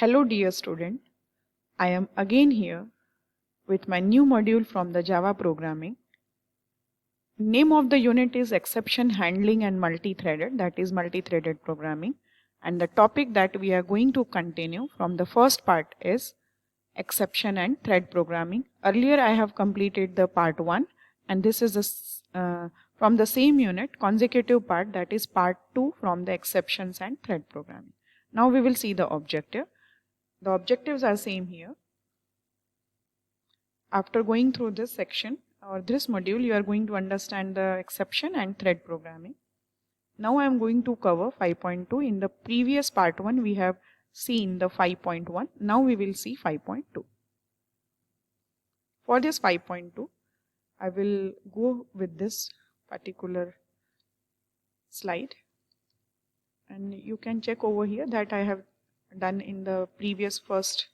Hello dear student, I am again here with my new module from the Java programming. Name of the unit is Exception Handling and Multi-Threaded, that is multi-threaded programming. And the topic that we are going to continue from the first part is Exception and Thread Programming. Earlier I have completed the part 1 and this is from the same unit consecutive part, that is part 2 from the Exceptions and Thread Programming. Now we will see the objective. The objectives are same here. After going through this section or this module, you are going to understand the exception and thread programming. Now I am going to cover 5.2. In the previous part 1, we have seen the 5.1. Now we will see 5.2. For this 5.2, I will go with this particular slide. And you can check over here that I have done in the previous first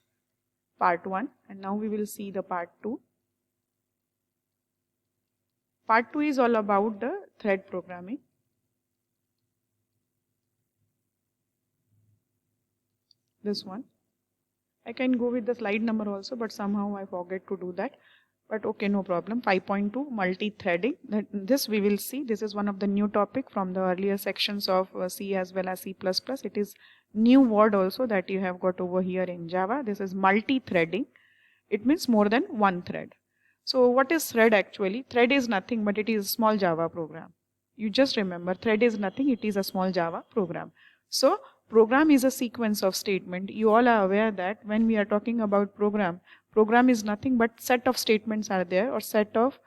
part 1, and now we will see the part 2. Part 2 is all about the thread programming. This one. I can go with the slide number also, but somehow I forget to do that. But okay, no problem. 5.2 multi-threading. This we will see. This is one of the new topic from the earlier sections of C as well as C++. It is new word also that you have got over here in Java. This is multi-threading. It means more than one thread. So what is thread actually? Thread is nothing but it is a small Java program. You just remember, thread is nothing, it is a small Java program. So program is a sequence of statement. You all are aware that when we are talking about program is nothing but set of statements are there, or set of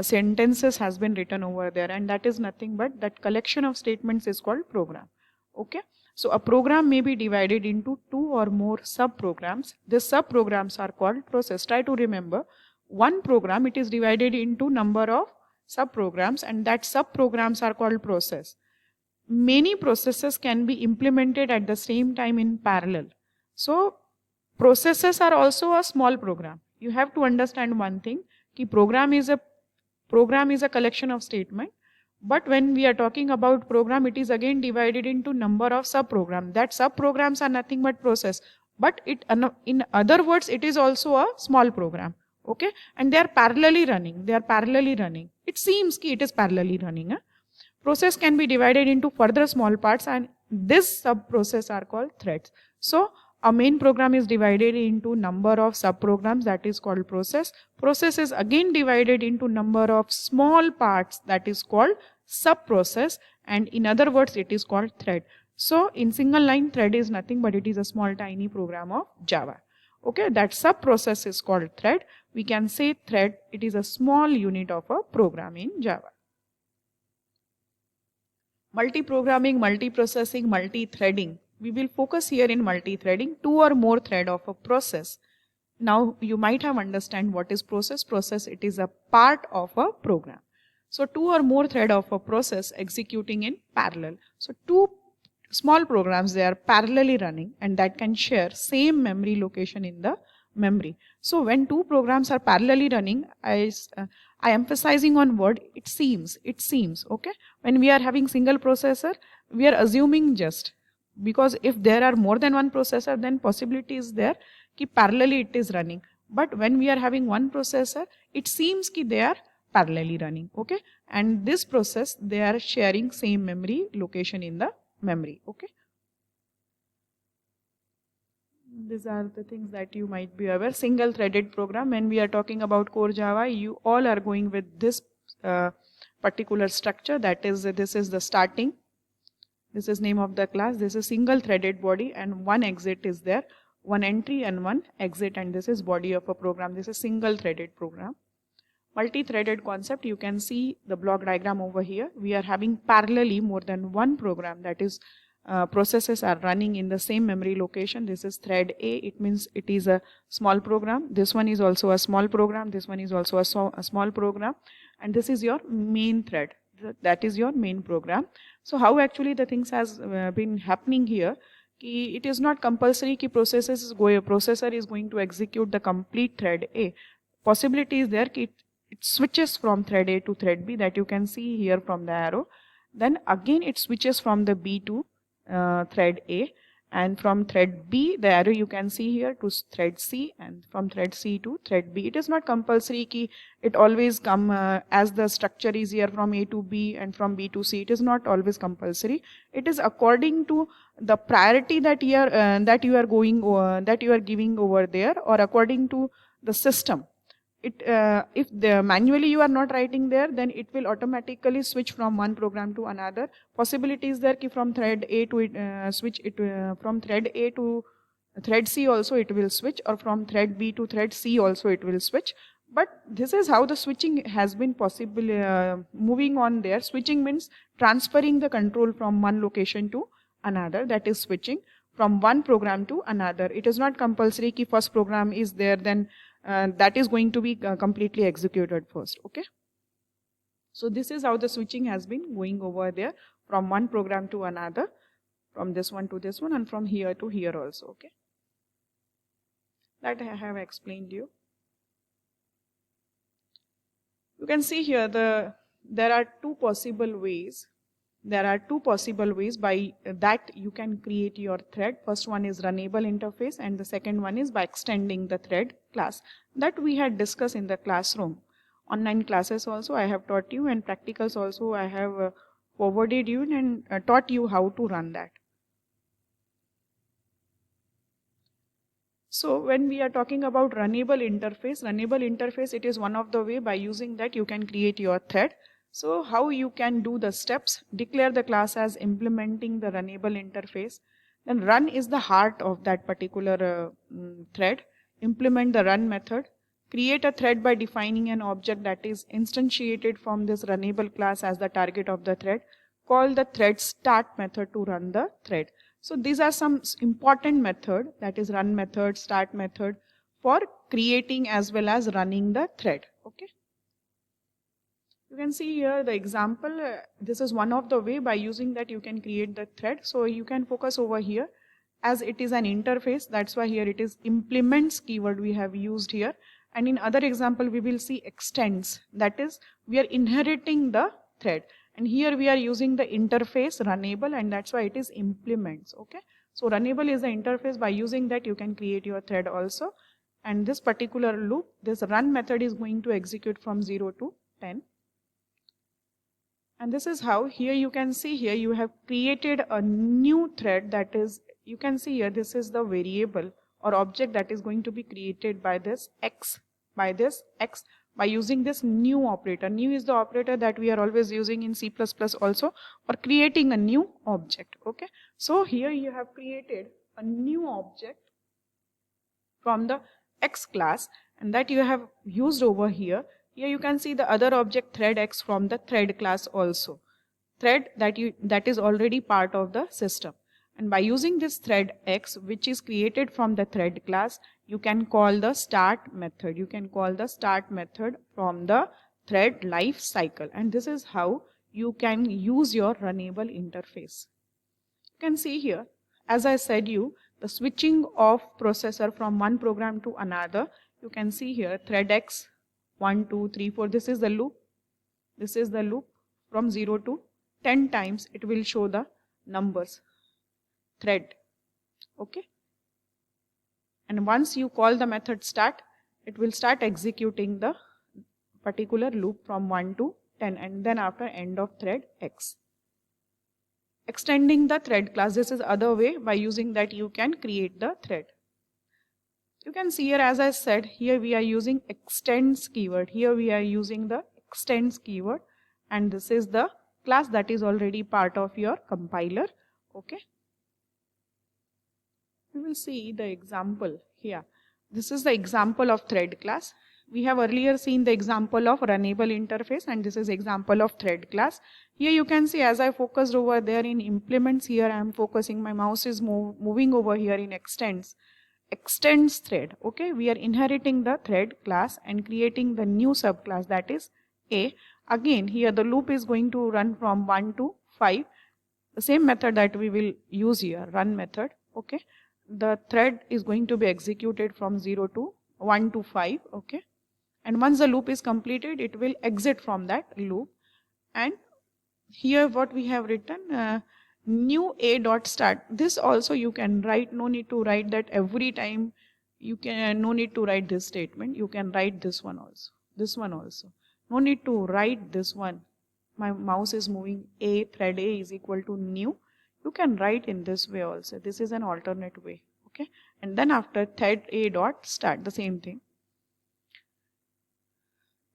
sentences has been written over there, and that is nothing but that collection of statements is called program. Okay. So a program may be divided into two or more sub-programs. These sub-programs are called process. Try to remember, one program, it is divided into number of sub-programs, and that sub-programs are called process. Many processes can be implemented at the same time in parallel. So processes are also a small program. You have to understand one thing, कि program is a collection of statement, but when we are talking about program, it is again divided into number of sub-programs. That sub-programs are nothing but process, but it, in other words, it is also a small program. Okay, and they are parallelly running. It seems that it is parallelly running. Process can be divided into further small parts, and this sub-process are called threads. So a main program is divided into number of sub-programs, that is called process. Process is again divided into number of small parts, that is called sub-process, and in other words it is called thread. So in single line, thread is nothing but it is a small tiny program of Java. Okay, that sub-process is called thread. We can say thread, it is a small unit of a program in Java. Multi-programming, multi-processing, multi-threading. We will focus here in multi-threading, two or more thread of a process. Now you might have understand what is process. Process, it is a part of a program. So two or more thread of a process executing in parallel. So two small programs, they are parallelly running, and that can share same memory location in the memory. So when two programs are parallelly running, I emphasizing on word it seems. Okay, when we are having single processor, we are assuming just, because if there are more than one processor, then possibility is there कि parallelly it is running. But when we are having one processor, it seems कि they are parallelly running. Okay, and this process, they are sharing same memory location in the memory. Okay, these are the things that you might be aware. Single threaded program, when we are talking about core Java, you all are going with this particular structure. That is, this is the starting, this is name of the class, this is single threaded body, and one exit is there, one entry and one exit, and this is body of a program. This is single threaded program. Multi-threaded concept, you can see the block diagram over here. We are having parallelly more than one program, that is processes are running in the same memory location. This is thread A, it means it is a small program. This one is also a small program. This one is also a small program, and this is your main thread. That is your main program. So how actually the things has been happening here, it is not compulsory कि processor is going to execute the complete thread A. Possibility is there कि it switches from thread A to thread B, that you can see here from the arrow. Then again it switches from the B to thread A, and from thread B, the arrow you can see here, to thread C, and from thread C to thread B. It is not compulsory ki it always come as the structure is here from A to B and from B to C. It is not always compulsory. It is according to the priority that you are that you are giving over there, or according to the system. If the manually you are not writing there, then it will automatically switch from one program to another. Possibility is there ki from thread A to switch it from thread A to thread C also it will switch, or from thread B to thread C also it will switch. But this is how the switching has been possible, moving on there. Switching means transferring the control from one location to another, that is switching from one program to another. It is not compulsory ki first program is there, then that is going to be completely executed first. Okay. So this is how the switching has been going over there, from one program to another, from this one to this one, and from here to here also. Okay. That I have explained you. You can see here there are two possible ways. There are two possible ways by that you can create your thread. First one is runnable interface, and the second one is by extending the thread class that we had discussed in the classroom. Online classes also I have taught you, and practicals also I have forwarded you and taught you how to run that. So when we are talking about runnable interface, it is one of the way by using that you can create your thread. So how you can do the steps: declare the class as implementing the runnable interface. Then run is the heart of that particular thread. Implement the run method. Create a thread by defining an object that is instantiated from this runnable class as the target of the thread. Call the thread start method to run the thread. So these are some important method, that is run method, start method, for creating as well as running the thread. Okay. You can see here the example. This is one of the way by using that you can create the thread. So you can focus over here, as it is an interface. That's why here it is implements keyword we have used here. And in other example we will see extends. That is, we are inheriting the thread. And here we are using the interface runnable, and that's why it is implements. Okay. So runnable is the interface. By using that you can create your thread also. And this particular loop, this run method is going to execute from 0 to 10. And this is how, here you can see here you have created a new thread, that is, you can see here this is the variable or object that is going to be created by this x, by using this new operator. New is the operator that we are always using in C++ also for creating a new object. Okay. So here you have created a new object from the x class, and that you have used over here. Here you can see the other object thread x from the thread class also. Thread that is already part of the system. And by using this thread x, which is created from the thread class, you can call the start method. You can call the start method from the thread life cycle. And this is how you can use your runnable interface. You can see here, as I said you, the switching of processor from one program to another. You can see here thread x 1, 2, 3, 4. This is the loop. This is the loop from 0 to 10 times. It will show the numbers. Thread. Okay. And once you call the method start, it will start executing the particular loop from 1 to 10, and then after end of thread x. Extending the thread class. This is other way by using that you can create the thread. You can see here, as I said, here we are using extends keyword. Here we are using the extends keyword, and this is the class that is already part of your compiler. Okay. We will see the example here. This is the example of thread class. We have earlier seen the example of runnable interface, and this is example of thread class. Here you can see, as I focused over there in implements, here I am focusing, my mouse is moving over here in extends thread. Okay, we are inheriting the thread class and creating the new subclass, that is A. Again, here the loop is going to run from 1 to 5. The same method that we will use here, run method. Okay. The thread is going to be executed from 0 to 1 to 5. Okay. And once the loop is completed, it will exit from that loop. And here what we have written, new a dot start. This also you can write, no need to write that every time. You can, no need to write this statement. You can write this one also. This one also. No need to write this one. My mouse is moving a, thread a is equal to new. You can write in this way also. This is an alternate way. Okay. And then after thread a dot start, the same thing.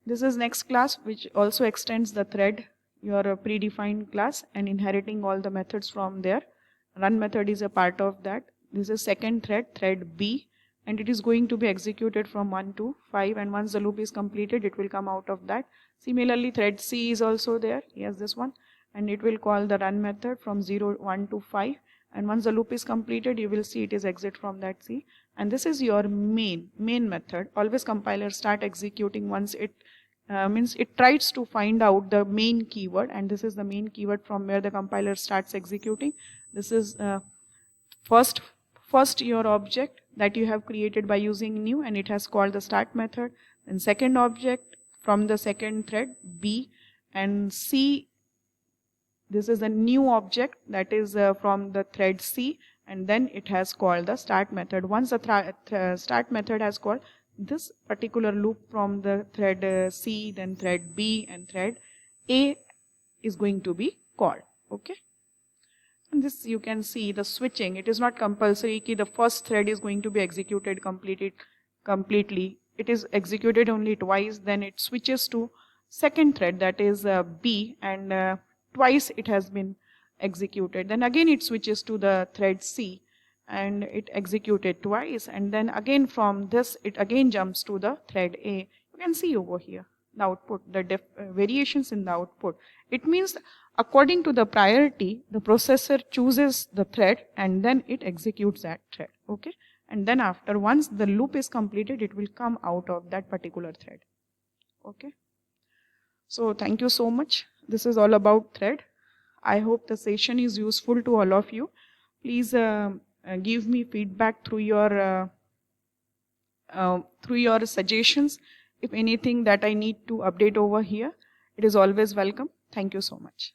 This is next class, which also extends the thread, your predefined class, and inheriting all the methods from there. Run method is a part of that. This is second thread, thread B, and it is going to be executed from 1 to 5, and once the loop is completed, it will come out of that. Similarly, thread C is also there. Yes, this one, and it will call the run method from 0, 1 to 5, and once the loop is completed, you will see it is exit from that C. And this is your main method. Always compiler start executing once it means it tries to find out the main keyword, and this is the main keyword from where the compiler starts executing. This is first your object that you have created by using new, and it has called the start method. And second object from the second thread B, and C, this is a new object that is from the thread C, and then it has called the start method. Once the start method has called, this particular loop from the thread C, then thread B and thread A is going to be called. Okay. And this you can see the switching. It is not compulsory that the first thread is going to be executed completely. It is executed only twice, then it switches to second thread, that is B, and twice it has been executed. Then again it switches to the thread C, and it executed twice, and then again from this it again jumps to the thread A. You can see over here the output, the variations in the output. It means according to the priority, the processor chooses the thread and then it executes that thread. Okay, and then after, once the loop is completed, it will come out of that particular thread. Okay, so thank you so much. This is all about thread. I hope the session is useful to all of you. Please give me feedback through your suggestions. If anything that I need to update over here, it is always welcome. Thank you so much.